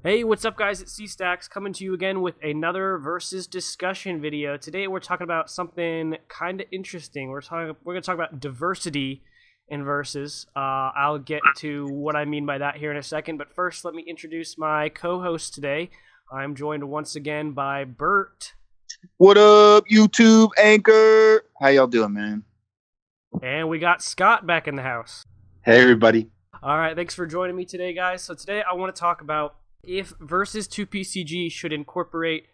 Hey, what's up, guys? It's C-Stacks coming to you again with another versus discussion video. Today, we're talking about something kind of interesting. We're going to talk about diversity in versus. I'll get to what I mean by that here in a second. But first, let me introduce my co-host today. I'm joined once again by Burt. What up, YouTube Anchor? How y'all doing, man? And we got Scott back in the house. Hey, everybody. All right, thanks for joining me today, guys. So today, I want to talk about if Versus 2PCG should incorporate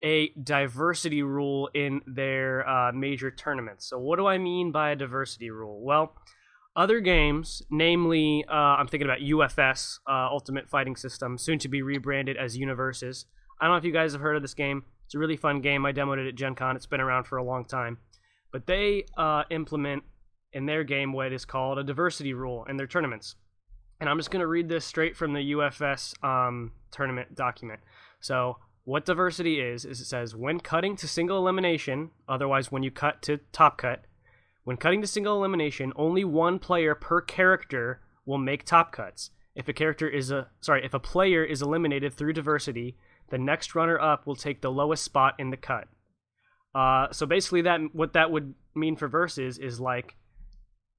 a diversity rule in their major tournaments. So what do I mean by a diversity rule? Well, other games, namely, I'm thinking about UFS, Ultimate Fighting System, soon to be rebranded as Universes. I don't know if you guys have heard of this game. It's a really fun game. I demoed it at Gen Con. It's been around for a long time. But they implement in their game what is called a diversity rule in their tournaments. And I'm just going to read this straight from the UFS tournament document. So what diversity is it says, when cutting to single elimination, otherwise when you cut to top cut, when cutting to single elimination, only one player per character will make top cuts. If a player is eliminated through diversity, the next runner-up will take the lowest spot in the cut. So basically what that would mean for versus is like,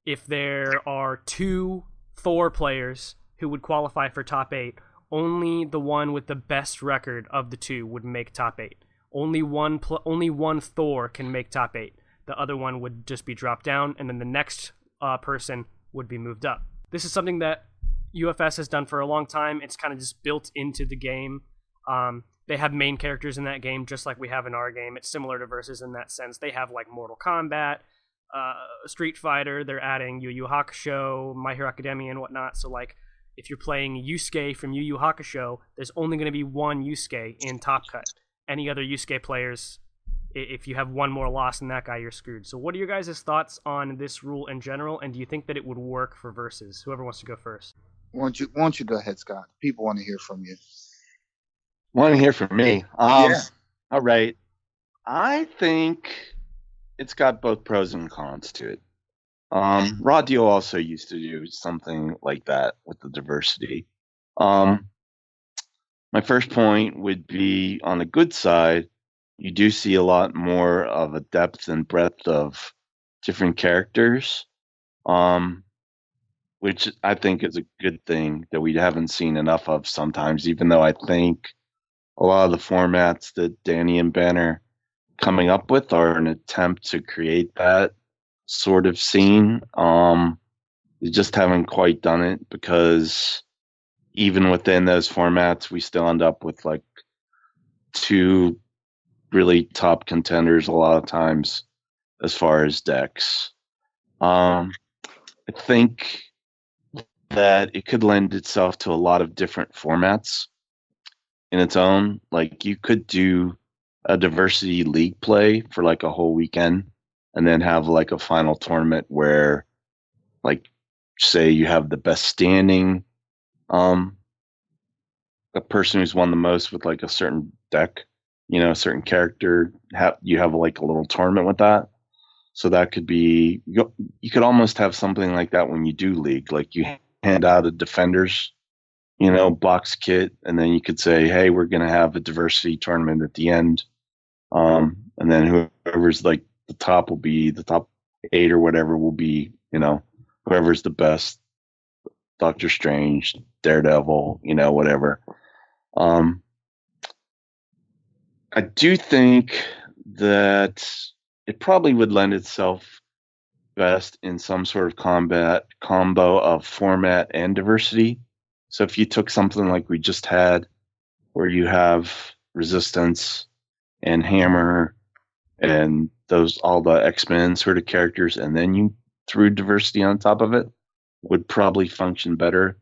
if there are two Thor players who would qualify for top 8, only the one with the best record of the two would make top 8. Only one Thor can make top 8. The other one would just be dropped down, and then the next person would be moved up. This is something that UFS has done for a long time. It's kind of just built into the game. They have main characters in that game, just like we have in our game. It's similar to Versus in that sense. They have like Mortal Kombat, Street Fighter. They're adding Yu Yu Hakusho, My Hero Academia, and whatnot. So like, if you're playing Yusuke from Yu Yu Hakusho, there's only going to be one Yusuke in Top Cut. Any other Yusuke players, if you have one more loss than that guy, you're screwed. So what are your guys' thoughts on this rule in general, and do you think that it would work for Versus? Whoever wants to go first. Why don't you go ahead, Scott? People want to hear from you. Want to hear from me? Yeah. All right. I think it's got both pros and cons to it. Raw Deal also used to do something like that with the diversity. My first point would be, on the good side, you do see a lot more of a depth and breadth of different characters, which I think is a good thing that we haven't seen enough of sometimes, even though I think a lot of the formats that Danny and Ben are coming up with are an attempt to create that sort of scene. They just haven't quite done it, because even within those formats, we still end up with like two really top contenders a lot of times as far as decks. I think that it could lend itself to a lot of different formats in its own. Like, you could do a diversity league play for like a whole weekend, and then have like a final tournament where, like, say you have the best standing, a person who's won the most with like a certain deck, a certain character, you have like a little tournament with that. So that could be, you could almost have something like that when you do league. Like, you hand out a defenders, box kit, and then you could say, hey, we're going to have a diversity tournament at the end. And then whoever's like the top 8 or whatever will be, whoever's the best, Doctor Strange, Daredevil, whatever. I do think that it probably would lend itself best in some sort of combo of format and diversity. So if you took something like we just had, where you have Resistance and Hammer and all the X-Men sort of characters, and then you threw diversity on top of it, would probably function better.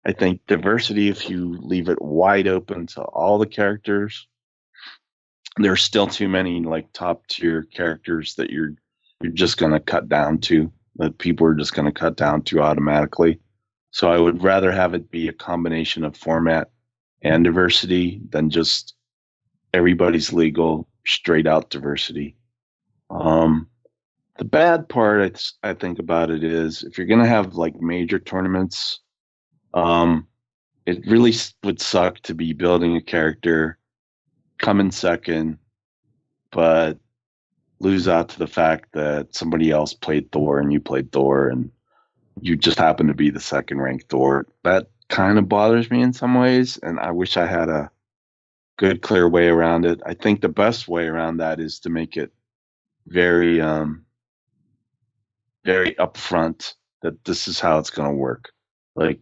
I think diversity, if you leave it wide open to all the characters, there's still too many like top tier characters that you're just going to cut down to, that people are just going to cut down to automatically. So I would rather have it be a combination of format and diversity than just everybody's legal, straight out diversity. The bad part I think about it is, if you're going to have like major tournaments, it really would suck to be building a character, come in second, but lose out to the fact that somebody else played Thor and you played Thor and you just happen to be the second ranked Thor. That kind of bothers me in some ways, and I wish I had a good, clear way around it. I think the best way around that is to make it very, very upfront that this is how it's going to work, like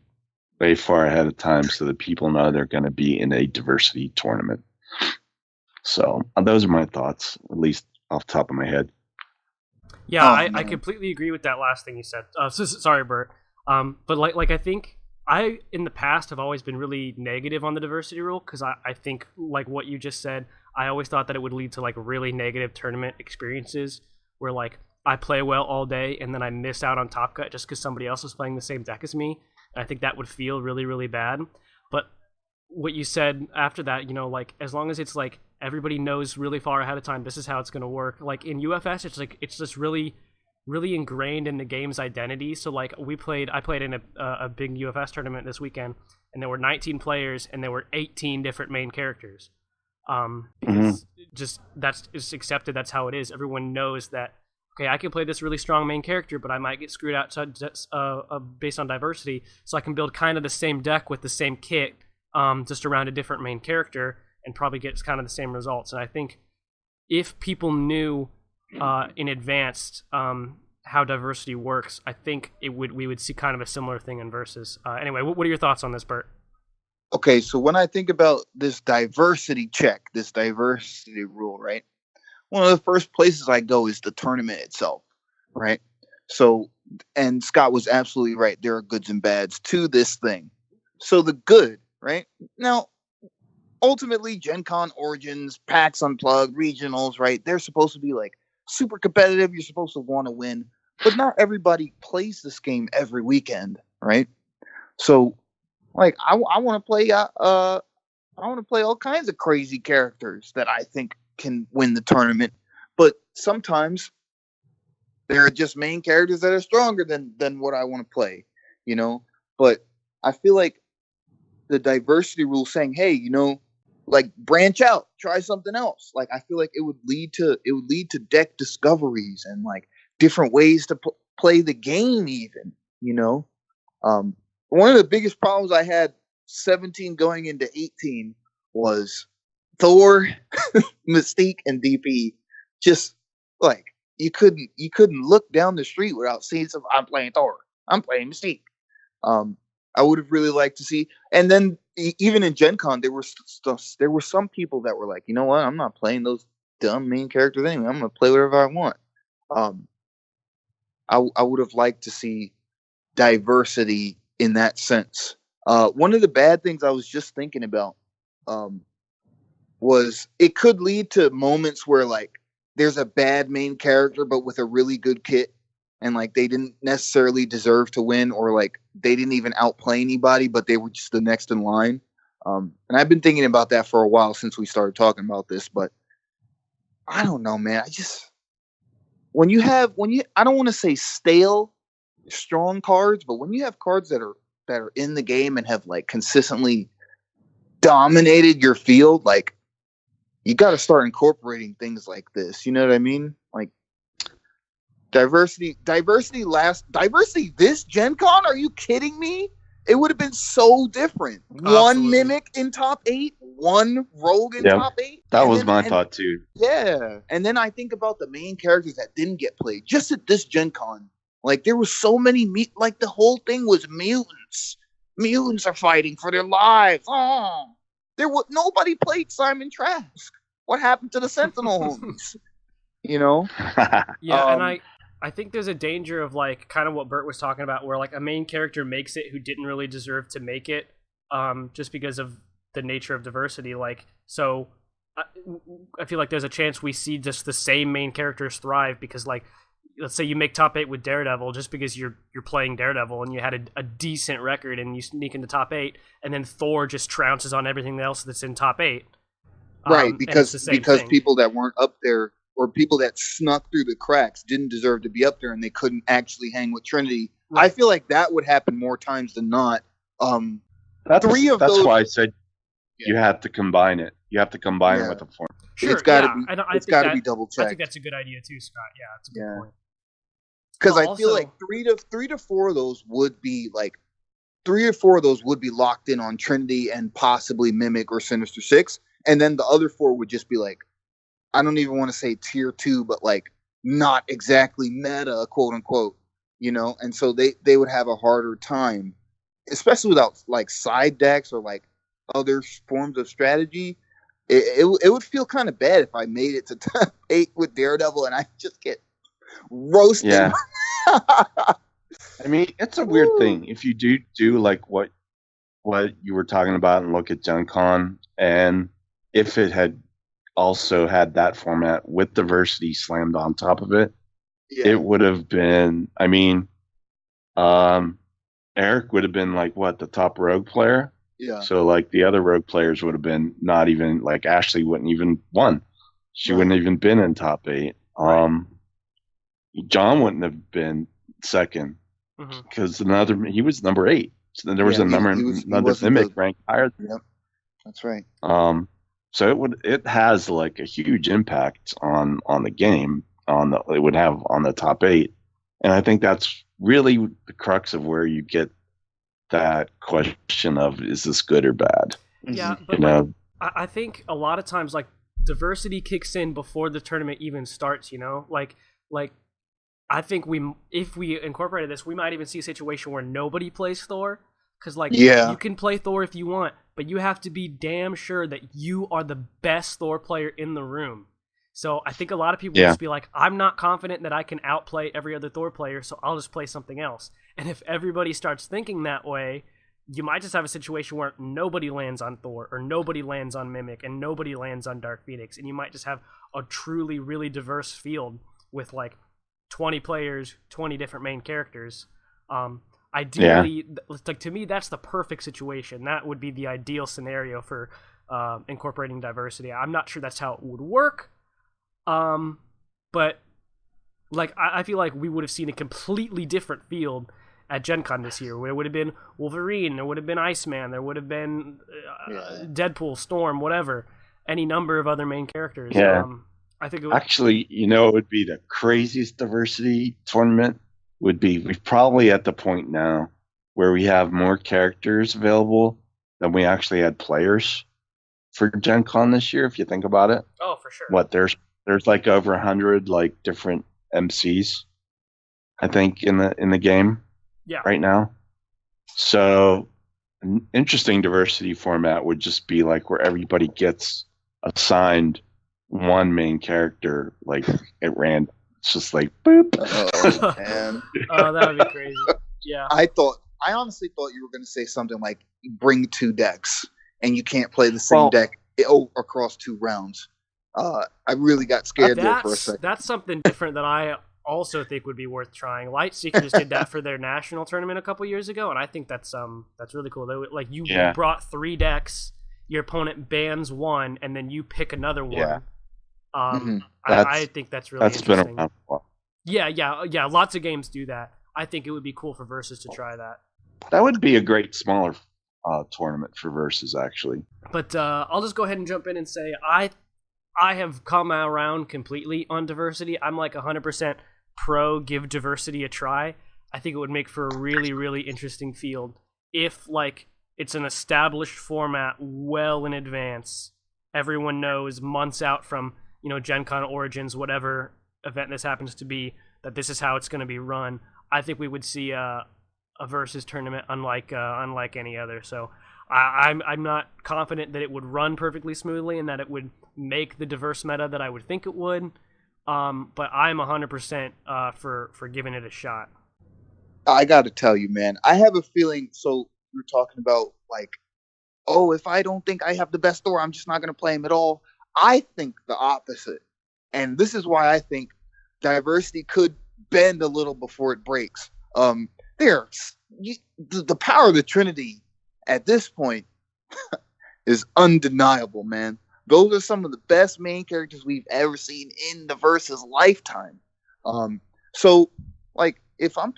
way far ahead of time, so that people know they're going to be in a diversity tournament. So those are my thoughts, at least off the top of my head. Yeah, I completely agree with that last thing you said. Sorry, Bert. But like I think I in the past have always been really negative on the diversity rule because I think like what you just said, I always thought that it would lead to like really negative tournament experiences where like I play well all day and then I miss out on Top Cut just because somebody else is playing the same deck as me. And I think that would feel really, really bad. But what you said after that, like as long as it's like everybody knows really far ahead of time this is how it's going to work. Like in UFS, it's just really, really ingrained in the game's identity. So like I played in a big UFS tournament this weekend, and there were 19 players and there were 18 different main characters. Because just that's it's accepted. That's how it is. Everyone knows that. Okay, I can play this really strong main character, but I might get screwed out based on diversity. So I can build kind of the same deck with the same kit, just around a different main character, and probably get kind of the same results. And I think if people knew in advance how diversity works, I think we would see kind of a similar thing in Versus. Anyway, what are your thoughts on this, Bert? Okay, so when I think about this diversity check, this diversity rule, right? One of the first places I go is the tournament itself, right? So, and Scott was absolutely right. There are goods and bads to this thing. So the good, right? Now, ultimately, Gen Con, Origins, PAX Unplugged, Regionals, right? They're supposed to be like super competitive. You're supposed to want to win. But not everybody plays this game every weekend, right? So, like, I want to play all kinds of crazy characters that I think can win the tournament. But sometimes there are just main characters that are stronger than what I want to play, But I feel like the diversity rule saying, hey, like branch out, try something else. Like I feel like it would lead to deck discoveries and like different ways to play the game even, One of the biggest problems I had 17 going into 18 was Thor, Mystique, and DP. Just like you couldn't look down the street without seeing some. I'm playing Thor. I'm playing Mystique. I would have really liked to see. And then even in Gen Con, there were some people that were like, you know what? I'm not playing those dumb main characters anyway. I'm going to play whatever I want. I would have liked to see diversity in that sense. One of the bad things I was just thinking about was it could lead to moments where like there's a bad main character but with a really good kit, and like they didn't necessarily deserve to win, or like they didn't even outplay anybody, but they were just the next in line. And I've been thinking about that for a while since we started talking about this, but I don't know, man. I just I don't want to say stale strong cards, but when you have cards that are in the game and have like consistently dominated your field, like you got to start incorporating things like this. You know what I mean? Like diversity this Gen Con? Are you kidding me? It would have been so different. Absolutely. One Mimic in top 8, one Rogue in top 8. That was my thought too. Yeah. And then I think about the main characters that didn't get played just at this Gen Con. Like there were so many like the whole thing was mutants. Mutants are fighting for their lives. Oh. Nobody played Simon Trask. What happened to the Sentinel homies? Yeah, and I think there's a danger of like kind of what Burt was talking about, where like a main character makes it who didn't really deserve to make it, just because of the nature of diversity. Like, so I feel like there's a chance we see just the same main characters thrive because, like, let's say you make top 8 with Daredevil just because you're playing Daredevil and you had a decent record and you sneak into top 8, and then Thor just trounces on everything else that's in top 8. Right, because people that weren't up there or people that snuck through the cracks didn't deserve to be up there and they couldn't actually hang with Trinity. Right. I feel like that would happen more times than not. That's Three of that's those. why I said you have to combine it. You have to combine it with a format. Sure, It's got to yeah. be. And It's got to be double I think checked. that's a good idea too, Scott. Yeah, that's a good point. Because Well, I feel like three to four of those would be like 3 or 4 of those would be locked in on Trinity and possibly Mimic or Sinister Six, and then the other 4 would just be like, I don't even want to say tier 2, but like not exactly meta, quote unquote, you know. And so they would have a harder time, especially without like side decks or like other forms of strategy. It would feel kind of bad if I made it to top 8 with Daredevil and I just get roasted. Yeah. I mean, it's a weird thing. If you do like what you were talking about and look at Gen Con, and if it had also had that format with diversity slammed on top of it, it would have been, I mean, Eric would have been like what, the top rogue player? Yeah. So like the other rogue players would have been not even, like Ashley wouldn't even won. She wouldn't have even been in top 8. John wouldn't have been second because he was number 8. So then there was another Mimic ranked higher. Yep, that's right. So it has like a huge impact on the game. It would have on the top 8, and I think that's really the crux of where you get that question of, is this good or bad? Yeah, but like, I think a lot of times like diversity kicks in before the tournament even starts. You know, like I think if we incorporated this, we might even see a situation where nobody plays Thor, because like you can play Thor if you want, but you have to be damn sure that you are the best Thor player in the room. So I think a lot of people will just be like, I'm not confident that I can outplay every other Thor player, so I'll just play something else. And if everybody starts thinking that way, you might just have a situation where nobody lands on Thor, or nobody lands on Mimic, and nobody lands on Dark Phoenix, and you might just have a truly, really diverse field with like 20 players, 20 different main characters. Ideally, like to me, that's the perfect situation. That would be the ideal scenario for incorporating diversity. I'm not sure that's how it would work, but like I feel like we would have seen a completely different field at Gen Con this year, where it would have been Wolverine, there would have been Iceman, there would have been Deadpool, Storm, whatever, any number of other main characters. Yeah. I think actually, you know, it would be the craziest diversity tournament. We're probably at the point now where we have more characters available than we actually had players for Gen Con this year, if you think about it. Oh, for sure. What, there's like over 100 like different MCs, I think, in the game right now. So an interesting diversity format would just be like where everybody gets assigned one main character, like at random. It's just like boop. Oh, man. Oh, that would be crazy. Yeah. I honestly thought you were going to say something like bring 2 decks and you can't play the same deck across 2 rounds. I really got scared there for a second. That's something different that I also think would be worth trying. Lightseeker just did that for their national tournament a couple years ago, and I think that's really cool. Like you brought 3 decks, your opponent bans 1, and then you pick another one. Yeah. I think that's really interesting. Been around for a while. Yeah. Lots of games do that. I think it would be cool for Versus to try that. That would be a great smaller tournament for Versus, actually. But I'll just go ahead and jump in and say I have come around completely on diversity. I'm like 100% pro give diversity a try. I think it would make for a really, really interesting field if like it's an established format well in advance. Everyone knows months out from Gen Con Origins, whatever event this happens to be, that this is how it's going to be run. I think we would see a Versus tournament unlike any other. So I'm not confident that it would run perfectly smoothly and that it would make the diverse meta that I would think it would. But I'm 100% for giving it a shot. I got to tell you, man, I have a feeling. So you're talking about like, oh, if I don't think I have the best Thor, I'm just not going to play him at all. I think the opposite. And this is why I think diversity could bend a little before it breaks. The power of the Trinity at this point is undeniable, man. Those are some of the best main characters we've ever seen in the Versus lifetime. So like if I'm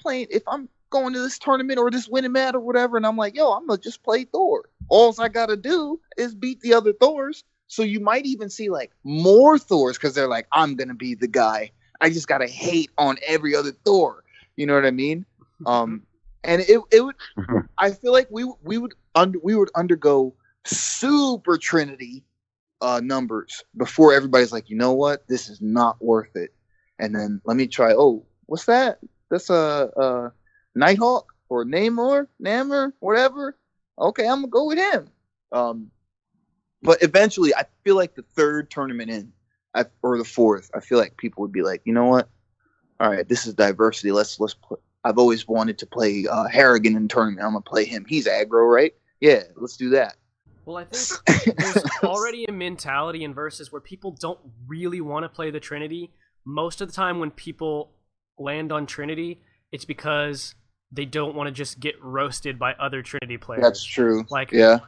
going to this tournament or this winning mat or whatever, and I'm like, yo, I'm gonna just play Thor. All I gotta do is beat the other Thors. So you might even see like more Thors because they're like, I'm gonna be the guy. I just gotta hate on every other Thor. You know what I mean? And it would. I feel like we would undergo super Trinity numbers before everybody's like, you know what, this is not worth it. And then let me try. Oh, what's that? That's a Nighthawk or Namor, whatever. Okay, I'm gonna go with him. But eventually, I feel like the third tournament or the fourth, I feel like people would be like, you know what? All right, this is diversity. Let's put. I've always wanted to play Harrigan in tournament. I'm gonna play him. He's aggro, right? Yeah, let's do that. Well, I think there's already a mentality in Versus where people don't really want to play the Trinity. Most of the time when people land on Trinity, it's because they don't want to just get roasted by other Trinity players. That's true. Like, yeah.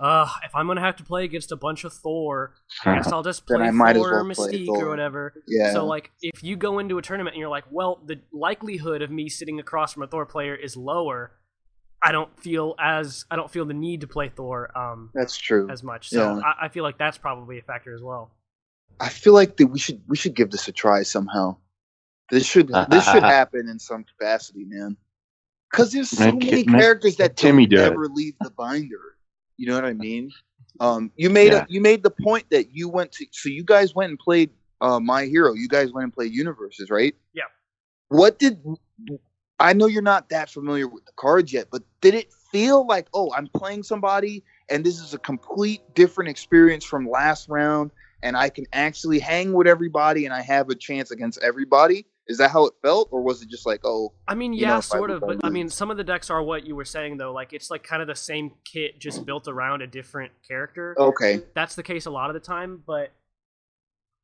If I'm going to have to play against a bunch of Thor, I guess I'll just play Thor or Mystique or whatever. Yeah. So, like, if you go into a tournament and you're like, well, the likelihood of me sitting across from a Thor player is lower, I don't feel the need to play Thor. That's true. As much. So yeah. I feel like that's probably a factor as well. I feel like that we should give this a try somehow. This should happen in some capacity, man. Because there's so many characters that don't ever leave the binder. You know what I mean? You made the point that you went to. So you guys went and played My Hero. You guys went and played Universes, right? Yeah. I know you're not that familiar with the cards yet, but did it feel like, oh, I'm playing somebody and this is a complete different experience from last round and I can actually hang with everybody and I have a chance against everybody? Is that how it felt? Or was it just like, oh... I mean, yeah, sort of. But I mean, some of the decks are what you were saying, though. Like, it's like kind of the same kit, just built around a different character. Okay. That's the case a lot of the time, but...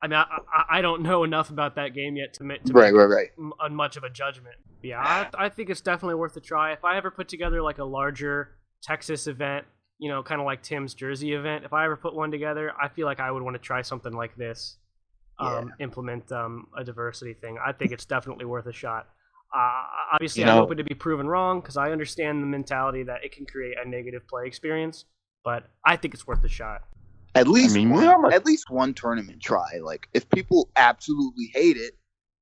I mean, I don't know enough about that game yet to make much of a judgment. But yeah, I think it's definitely worth a try. If I ever put together like a larger Texas event, you know, kind of like Tim's Jersey event, if I ever put one together, I feel like I would want to try something like this. Implement a diversity thing. I think it's definitely worth a shot. Obviously, I'm hoping to be proven wrong because I understand the mentality that it can create a negative play experience, but I think it's worth a shot. At least one tournament try. Like, if people absolutely hate it,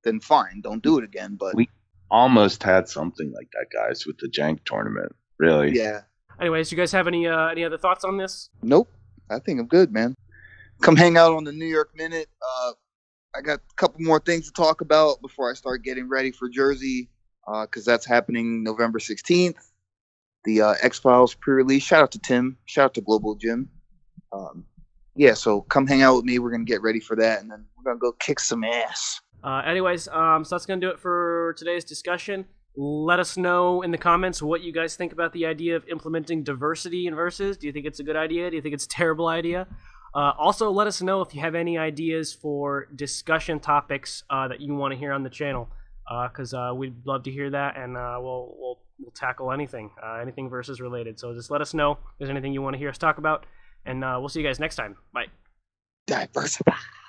then fine, don't do it again. But we almost had something like that, guys, with the Jank tournament. Really? Yeah. Anyways, you guys have any other thoughts on this? Nope. I think I'm good, man. Come hang out on the New York Minute. I got a couple more things to talk about before I start getting ready for Jersey, because that's happening November 16th. The X-Files pre-release. Shout out to Tim. Shout out to Global Jim. Yeah, so come hang out with me. We're going to get ready for that, and then we're going to go kick some ass. Anyways, so that's going to do it for today's discussion. Let us know in the comments what you guys think about the idea of implementing diversity in Versus. Do you think it's a good idea? Do you think it's a terrible idea? Also, let us know if you have any ideas for discussion topics that you want to hear on the channel, because we'd love to hear that, and we'll tackle anything Versus related. So just let us know if there's anything you want to hear us talk about, and we'll see you guys next time. Bye. Diversify.